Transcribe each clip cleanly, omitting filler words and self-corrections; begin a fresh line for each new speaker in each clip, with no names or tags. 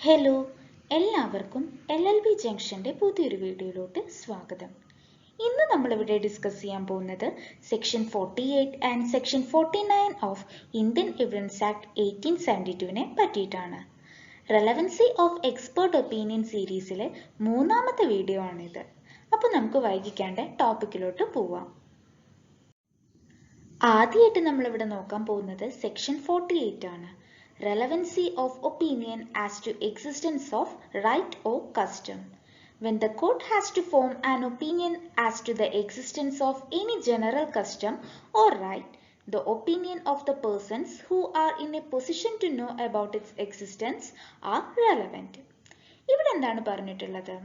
Hello, എല്ലാവർക്കും LLB ജംഗ്ഷന്റെ പുതിയൊരു വീഡിയോയിലോട്ട് സ്വാഗതം. ഇന്ന് നമ്മളിവിടെ ഡിസ്കസ് ചെയ്യാൻ പോകുന്നത് section 48 and section 49 of Indian evidence act 1872നെ പറ്റിയിട്ടാണ്. റെലവൻസി ഓഫ് എക്സ്പേർട്ട് ഒപ്പീനിയൻ സീരീസിലെ മൂന്നാമത്തെ വീഡിയോ ആണിത്. അപ്പോൾ നമുക്ക് വൈകിക്കാണ്ട് ടോപ്പിക്കിലോട്ട് പോവാം. ആദ്യമായിട്ട് നമ്മളിവിടെ നോക്കാൻ പോകുന്നത് സെക്ഷൻ 48 ആണ്. Relevancy of opinion as to existence of right or custom. When the court has to form an opinion as to the existence of any general custom or right, the opinion of the persons who are in a position to know about its existence are relevant. ഇവിടെ എന്താണ് പറഞ്ഞിട്ടുള്ളത്?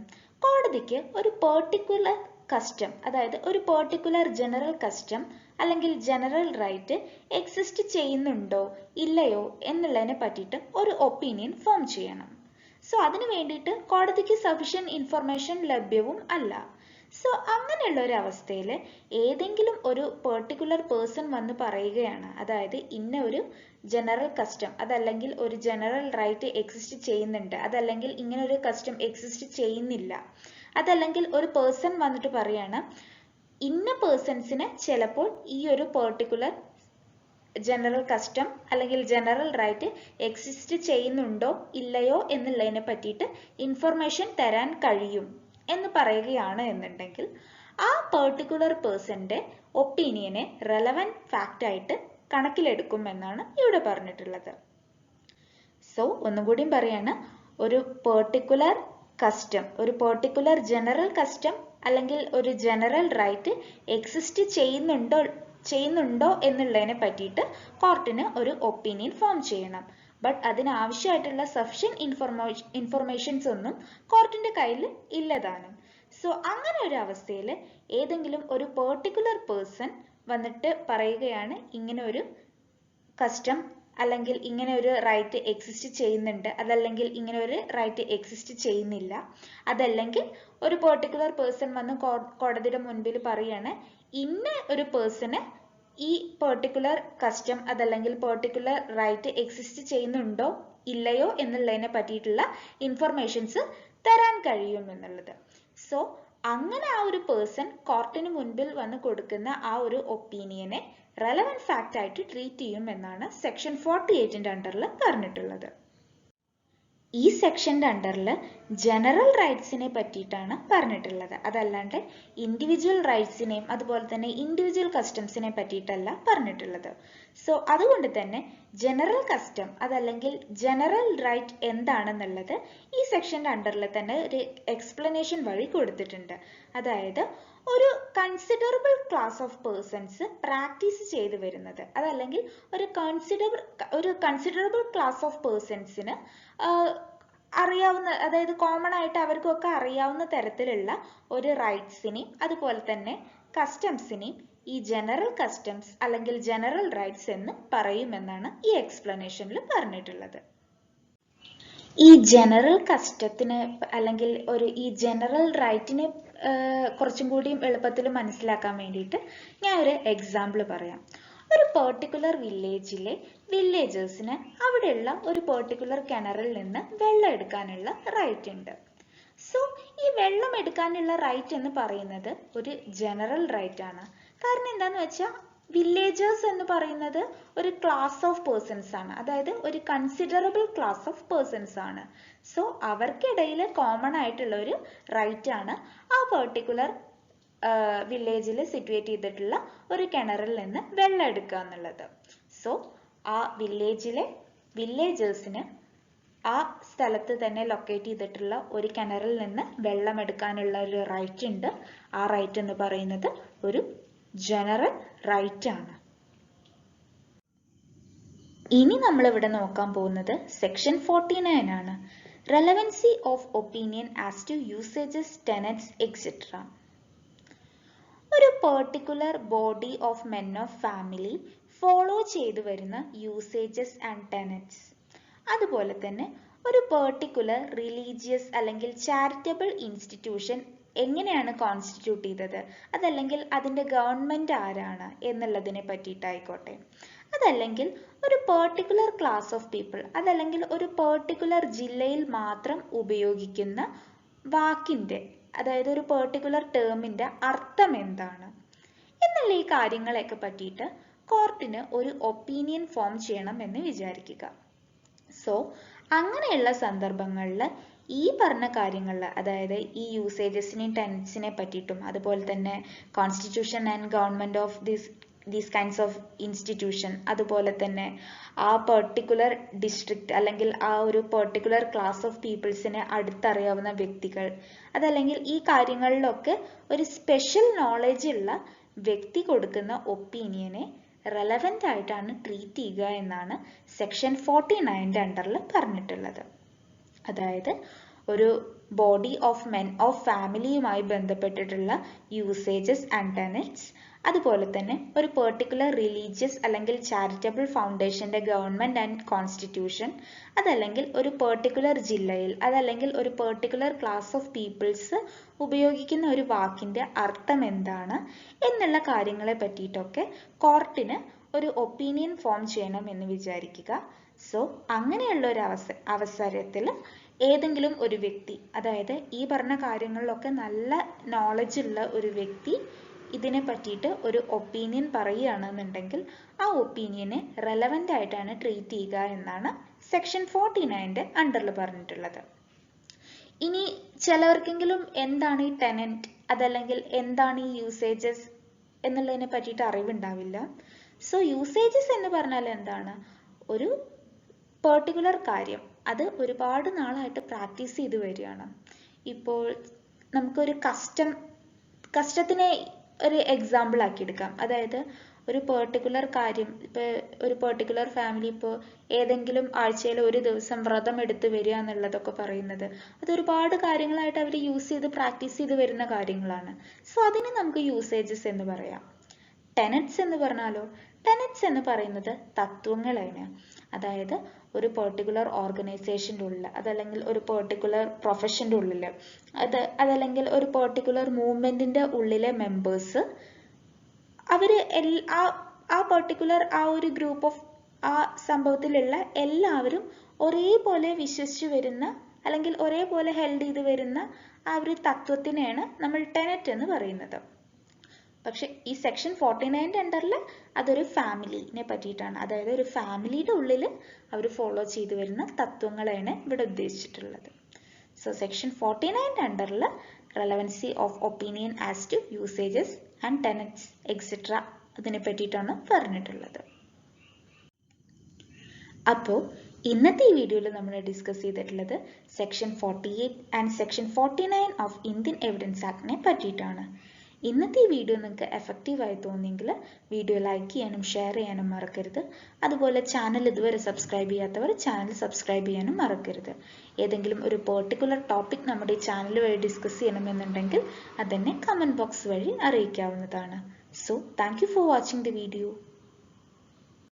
കോടതിക്ക് ഒരു particular custom, അതായത് ഒരു particular general custom അല്ലെങ്കിൽ general right exist ചെയ്യുന്നുണ്ടോ ഇല്ലയോ എന്നുള്ളതിനെ പറ്റിയിട്ട് ഒരു ഒപ്പീനിയൻ ഫോം ചെയ്യണം. സോ അതിനു വേണ്ടിയിട്ട് കോടതിക്ക് സഫിഷ്യന്റ് ഇൻഫർമേഷൻ ലഭ്യവും അല്ല. സോ അങ്ങനെയുള്ള ഒരു അവസ്ഥയിൽ ഏതെങ്കിലും ഒരു പെർട്ടിക്കുലർ പേഴ്സൺ വന്ന് പറയുകയാണ്, അതായത് ഇന്ന ഒരു ജനറൽ കസ്റ്റം അതല്ലെങ്കിൽ ഒരു ജനറൽ റൈറ്റ് എക്സിസ്റ്റ് ചെയ്യുന്നുണ്ട്, അതല്ലെങ്കിൽ ഇങ്ങനെ ഒരു കസ്റ്റം എക്സിസ്റ്റ് ചെയ്യുന്നില്ല, അതല്ലെങ്കിൽ ഒരു പേഴ്സൺ വന്നിട്ട് പറയാണ് ഇന്ന പേഴ്സൺസിന് ചിലപ്പോൾ ഈ ഒരു പെർട്ടിക്കുലർ ജനറൽ കസ്റ്റം അല്ലെങ്കിൽ ജനറൽ റൈറ്റ് എക്സിസ്റ്റ് ചെയ്യുന്നുണ്ടോ ഇല്ലയോ എന്നുള്ളതിനെ പറ്റിയിട്ട് ഇൻഫർമേഷൻ തരാൻ കഴിയും എന്ന് പറയുകയാണ് എന്നുണ്ടെങ്കിൽ ആ പെർട്ടിക്കുലർ പേഴ്സന്റെ ഒപ്പീനിയനെ റെലവന്റ് ഫാക്റ്റ് ആയിട്ട് കണക്കിലെടുക്കും എന്നാണ് ഇവിടെ പറഞ്ഞിട്ടുള്ളത്. സോ ഒന്നുകൂടിയും പറയാണ്, ഒരു പെർട്ടിക്കുലർ കസ്റ്റം, ഒരു പെർട്ടിക്കുലർ ജനറൽ കസ്റ്റം അല്ലെങ്കിൽ ഒരു ജനറൽ റൈറ്റ് എക്സിസ്റ്റ് ചെയ്യുന്നുണ്ടോ എന്നുള്ളതിനെ പറ്റിയിട്ട് കോർട്ടിന് ഒരു ഒപ്പീനിയൻ ഫോം ചെയ്യണം. ബട്ട് അതിനാവശ്യമായിട്ടുള്ള സഫിഷ്യന്റ് ഇൻഫർമേഷൻസ് ഒന്നും കോർട്ടിന്റെ കയ്യിൽ ഇല്ലതാനും. സോ അങ്ങനെ ഒരു അവസ്ഥയിൽ ഏതെങ്കിലും ഒരു പെർട്ടിക്കുലർ പേഴ്സൺ വന്നിട്ട് പറയുകയാണ് ഇങ്ങനെ ഒരു കസ്റ്റം അല്ലെങ്കിൽ ഇങ്ങനെ ഒരു റൈറ്റ് എക്സിസ്റ്റ് ചെയ്യുന്നുണ്ട്, അതല്ലെങ്കിൽ ഇങ്ങനെ ഒരു റൈറ്റ് എക്സിസ്റ്റ് ചെയ്യുന്നില്ല, അതല്ലെങ്കിൽ ഒരു പെർട്ടിക്കുലർ പേഴ്സൺ വന്ന് കോടതിയുടെ മുൻപിൽ പറയാണ് ഇന്ന ഒരു പേഴ്സണ് ഈ പെർട്ടിക്കുലർ കസ്റ്റം അതല്ലെങ്കിൽ പെർട്ടിക്കുലർ റൈറ്റ് എക്സിസ്റ്റ് ചെയ്യുന്നുണ്ടോ ഇല്ലയോ എന്നുള്ളതിനെ പറ്റിയിട്ടുള്ള ഇൻഫർമേഷൻസ് തരാൻ കഴിയും എന്നുള്ളത്. സോ അങ്ങനെ ആ ഒരു പേഴ്സൺ കോർട്ടിന് മുൻപിൽ വന്ന് കൊടുക്കുന്ന ആ ഒരു ഒപ്പീനിയനെ റെലവന്റ് ഫാക്റ്റ് ആയിട്ട് ട്രീറ്റ് ചെയ്യും എന്നാണ് സെക്ഷൻ 48ന്റെ അണ്ടറിൽ പറഞ്ഞിട്ടുള്ളത്. ഈ സെക്ഷന്റെ അണ്ടറിൽ ജനറൽ റൈറ്റ്സിനെ പറ്റിയിട്ടാണ് പറഞ്ഞിട്ടുള്ളത്, അതല്ലാണ്ട് ഇൻഡിവിജ്വൽ റൈറ്റ്സിനെയും അതുപോലെ തന്നെ ഇൻഡിവിജ്വൽ കസ്റ്റംസിനെ പറ്റിയിട്ടല്ല പറഞ്ഞിട്ടുള്ളത്. സോ അതുകൊണ്ട് തന്നെ ജനറൽ കസ്റ്റം അതല്ലെങ്കിൽ ജനറൽ റൈറ്റ് എന്താണെന്നുള്ളത് ഈ സെക്ഷന്റെ അണ്ടറിൽ തന്നെ ഒരു എക്സ്പ്ലനേഷൻ വഴി കൊടുത്തിട്ടുണ്ട്. അതായത് ഒരു considerable class of persons practice ചെയ്തു വരുന്നത്, അതല്ലെങ്കിൽ ഒരു കൺസിഡറബിൾ ക്ലാസ് ഓഫ് പേഴ്സൺസിന് അറിയാവുന്ന, അതായത് കോമൺ ആയിട്ട് അവർക്കൊക്കെ അറിയാവുന്ന തരത്തിലുള്ള ഒരു റൈറ്റ്സിനെയും അതുപോലെ തന്നെ കസ്റ്റംസിനെയും ഈ ജനറൽ കസ്റ്റംസ് അല്ലെങ്കിൽ ജനറൽ റൈറ്റ്സ് എന്ന് പറയുമെന്നാണ് ഈ എക്സ്പ്ലനേഷനിൽ പറഞ്ഞിട്ടുള്ളത്. ഈ ജനറൽ കസ്റ്റത്തിന് അല്ലെങ്കിൽ ഈ ജനറൽ റൈറ്റിനെ കുറച്ചും കൂടിയും എളുപ്പത്തിൽ മനസ്സിലാക്കാൻ വേണ്ടിയിട്ട് ഞാൻ ഒരു എക്സാമ്പിൾ പറയാം. ഒരു പെർട്ടിക്കുലർ വില്ലേജിലെ വില്ലേജേഴ്സിന് അവിടെയുള്ള ഒരു പെർട്ടിക്കുലർ കിണറിൽ നിന്ന് വെള്ളം എടുക്കാനുള്ള റൈറ്റ് ഉണ്ട്. സോ ഈ വെള്ളം എടുക്കാനുള്ള റൈറ്റ് എന്ന് പറയുന്നത് ഒരു ജനറൽ റൈറ്റ് ആണ്. കാരണം എന്താന്ന് വെച്ചാൽ വില്ലേജേഴ്സ് എന്ന് പറയുന്നത് ഒരു ക്ലാസ് ഓഫ് പേഴ്സൺസ് ആണ്, അതായത് ഒരു കൺസിഡറബിൾ ക്ലാസ് ഓഫ് പേഴ്സൺസ് ആണ്. സോ അവർക്കിടയിൽ കോമൺ ആയിട്ടുള്ള ഒരു റൈറ്റ് ആണ് ആ പെർട്ടിക്കുലർ വില്ലേജിൽ സിറ്റുവേറ്റ് ചെയ്തിട്ടുള്ള ഒരു കിണറിൽ നിന്ന് വെള്ളം എടുക്കുക എന്നുള്ളത്. സോ ആ വില്ലേജിലെ വില്ലേജേഴ്സിന് ആ സ്ഥലത്ത് തന്നെ ലൊക്കേറ്റ് ചെയ്തിട്ടുള്ള ഒരു കിണറിൽ നിന്ന് വെള്ളം എടുക്കാനുള്ള ഒരു റൈറ്റ് ഉണ്ട്. ആ റൈറ്റ് എന്ന് പറയുന്നത് ഒരു ജനറൽ റൈറ്റ് ആണ്. ഇനി നമ്മൾ ഇവിടെ നോക്കാൻ പോകുന്നത് സെക്ഷൻ 49 ആണ്. Relevancy of opinion as to usages, tenets etcetera. ഒരു particular body of men of family follow ചെയ്തു വരുന്ന യൂസേജസ് ആൻഡ് ടെനറ്റ്സ്, അതുപോലെ തന്നെ ഒരു പെർട്ടിക്കുലർ റിലീജിയസ് അല്ലെങ്കിൽ ചാരിറ്റബിൾ ഇൻസ്റ്റിറ്റ്യൂഷൻ എങ്ങനെയാണ് കോൺസ്റ്റിറ്റ്യൂട്ട് ചെയ്തത്, അതല്ലെങ്കിൽ അതിൻ്റെ ഗവൺമെൻറ് ആരാണ് എന്നുള്ളതിനെ പറ്റിയിട്ടായിക്കോട്ടെ, അതല്ലെങ്കിൽ ഒരു പെർട്ടിക്കുലർ ക്ലാസ് ഓഫ് പീപ്പിൾ, അതല്ലെങ്കിൽ ഒരു പെർട്ടിക്കുലർ ജില്ലയിൽ മാത്രം ഉപയോഗിക്കുന്ന വാക്കിൻ്റെ, അതായത് ഒരു പെർട്ടിക്കുലർ ടേമിൻ്റെ അർത്ഥം എന്താണ് എന്നുള്ള ഈ കാര്യങ്ങളെയൊക്കെ പറ്റിയിട്ട് കോർട്ടിന് ഒരു ഒപ്പീനിയൻ ഫോം ചെയ്യണം എന്ന് വിചാരിക്കുക. സോ അങ്ങനെയുള്ള സന്ദർഭങ്ങളിൽ ഈ പറഞ്ഞ കാര്യങ്ങളിൽ, അതായത് ഈ യൂസേജസിനെയും ടെനറ്റ്സിനെ പറ്റിയിട്ടും അതുപോലെ തന്നെ constitution and government of these kinds of institution, അതുപോലെ തന്നെ ആ പെർട്ടിക്കുലർ ഡിസ്ട്രിക്റ്റ് അല്ലെങ്കിൽ ആ ഒരു പെർട്ടിക്കുലർ ക്ലാസ് ഓഫ് പീപ്പിൾസിനെ അടുത്തറിയാവുന്ന വ്യക്തികൾ, അതല്ലെങ്കിൽ ഈ കാര്യങ്ങളിലൊക്കെ ഒരു സ്പെഷ്യൽ നോളജ് ഉള്ള വ്യക്തി കൊടുക്കുന്ന ഒപ്പീനിയനെ റെലവൻ്റ് ആയിട്ടാണ് ട്രീറ്റ് ചെയ്യുക എന്നാണ് സെക്ഷൻ 49 അണ്ടറിൽ പറഞ്ഞിട്ടുള്ളത്. അതായത് ഒരു ബോഡി ഓഫ് മെൻ ഓഫ് ഫാമിലിയുമായി ബന്ധപ്പെട്ടിട്ടുള്ള യൂസേജസ് ആൻഡ് ടെനറ്റ്സ്, അതുപോലെ തന്നെ ഒരു പെർട്ടിക്കുലർ റിലീജിയസ് അല്ലെങ്കിൽ ചാരിറ്റബിൾ ഫൗണ്ടേഷൻ്റെ ഗവൺമെൻറ് ആൻഡ് കോൺസ്റ്റിറ്റ്യൂഷൻ, അതല്ലെങ്കിൽ ഒരു പെർട്ടിക്കുലർ ജില്ലയിൽ, അതല്ലെങ്കിൽ ഒരു പെർട്ടിക്കുലർ ക്ലാസ് ഓഫ് പീപ്പിൾസ് ഉപയോഗിക്കുന്ന ഒരു വാക്കിൻ്റെ അർത്ഥം എന്താണ് എന്നുള്ള കാര്യങ്ങളെ പറ്റിയിട്ടൊക്കെ കോർട്ടിന് ഒരു ഒപ്പീനിയൻ ഫോം ചെയ്യണം എന്ന് വിചാരിക്കുക. സോ അങ്ങനെയുള്ള ഒരു അവസരത്തിൽ ഏതെങ്കിലും ഒരു വ്യക്തി, അതായത് ഈ പറഞ്ഞ കാര്യങ്ങളിലൊക്കെ നല്ല നോളജ് ഉള്ള ഒരു വ്യക്തി ഇതിനെ പറ്റിയിട്ട് ഒരു ഒപ്പീനിയൻ പറയുകയാണെന്നുണ്ടെങ്കിൽ ആ ഒപ്പീനിയനെ റെലവൻ്റ് ആയിട്ടാണ് ട്രീറ്റ് ചെയ്യുക എന്നാണ് സെക്ഷൻ 49 അണ്ടറിൽ പറഞ്ഞിട്ടുള്ളത്. ഇനി ചിലവർക്കെങ്കിലും എന്താണ് ഈ ടെനന്റ്, അതല്ലെങ്കിൽ എന്താണ് ഈ യൂസേജസ് എന്നുള്ളതിനെ പറ്റിയിട്ട് അറിവുണ്ടാവില്ല. സോ യൂസേജസ് എന്ന് പറഞ്ഞാൽ എന്താണ്? ഒരു പെർട്ടിക്കുലർ കാര്യം അത് ഒരുപാട് നാളായിട്ട് പ്രാക്ടീസ് ചെയ്ത് വരികയാണ്. ഇപ്പോൾ നമുക്കൊരു കസ്റ്റത്തിനെ ഒരു എക്സാമ്പിൾ ആക്കി എടുക്കാം. അതായത് ഒരു പെർട്ടിക്കുലർ കാര്യം, ഇപ്പോൾ ഒരു പെർട്ടിക്കുലർ ഫാമിലി ഇപ്പോൾ ഏതെങ്കിലും ആഴ്ചയിൽ ഒരു ദിവസം വ്രതം എടുത്ത് വരിക എന്നുള്ളതൊക്കെ പറയുന്നത് അത് ഒരുപാട് കാര്യങ്ങളായിട്ട് അവർ യൂസ് ചെയ്ത് പ്രാക്ടീസ് ചെയ്ത് വരുന്ന കാര്യങ്ങളാണ്. സോ അതിന് നമുക്ക് യൂസേജസ് എന്ന് പറയാം. ടെനറ്റ്സ് എന്ന് പറഞ്ഞാലോ, ടെനറ്റ്സ് എന്ന് പറയുന്നത് തത്വങ്ങളാണ്. അതായത് ഒരു പെർട്ടിക്കുലർ ഓർഗനൈസേഷൻ്റെ ഉള്ളിൽ, അതല്ലെങ്കിൽ ഒരു പെർട്ടിക്കുലർ പ്രൊഫഷൻ്റെ ഉള്ളിൽ, അതല്ലെങ്കിൽ ഒരു പെർട്ടിക്കുലർ മൂവ്മെൻറ്റിൻ്റെ ഉള്ളിലെ മെമ്പേഴ്സ് അവർ ആ പെർട്ടിക്കുലർ ആ ഒരു ഗ്രൂപ്പ് ഓഫ് ആ സംഭവത്തിലുള്ള എല്ലാവരും ഒരേപോലെ വിശ്വസിച്ച് വരുന്ന അല്ലെങ്കിൽ ഒരേപോലെ ഹെൽഡ് ചെയ്ത് വരുന്ന ആ ഒരു തത്വത്തിനെയാണ് നമ്മൾ ടെനറ്റ് എന്ന് പറയുന്നത്. പക്ഷെ ഈ സെക്ഷൻ 49 അണ്ടറിൽ അതൊരു ഫാമിലിനെ പറ്റിയിട്ടാണ്. അതായത് ഒരു ഫാമിലിയുടെ ഉള്ളിൽ അവർ ഫോളോ ചെയ്തു വരുന്ന തത്വങ്ങളെയാണ് ഇവിടെ ഉദ്ദേശിച്ചിട്ടുള്ളത്. സോ സെക്ഷൻ 49 അണ്ടറിൽ relevancy of opinion as to usages and tenets etcetera അതിനെ പറ്റിയിട്ടാണ് പറഞ്ഞിട്ടുള്ളത്. അപ്പോൾ ഇന്നത്തെ ഈ വീഡിയോയിൽ നമ്മൾ ഡിസ്കസ് ചെയ്തിട്ടുള്ളത് section 48 and section 49 of Indian evidence ആക്ടിനെ പറ്റിയിട്ടാണ്. ഇന്നത്തെ ഈ വീഡിയോ നിങ്ങൾക്ക് എഫക്റ്റീവായി തോന്നിയെങ്കിൽ വീഡിയോ ലൈക്ക് ചെയ്യാനും ഷെയർ ചെയ്യാനും മറക്കരുത്. അതുപോലെ ചാനൽ ഇതുവരെ സബ്സ്ക്രൈബ് ചെയ്യാത്തവർ ചാനൽ സബ്സ്ക്രൈബ് ചെയ്യാനും മറക്കരുത്. ഏതെങ്കിലും ഒരു പെർട്ടിക്കുലർ ടോപ്പിക് നമ്മുടെ ഈ ചാനൽ വഴി ഡിസ്കസ് ചെയ്യണമെന്നുണ്ടെങ്കിൽ അതെന്നെ കമൻറ്റ് ബോക്സ് വഴി അറിയിക്കാവുന്നതാണ്. So thank you for watching the video.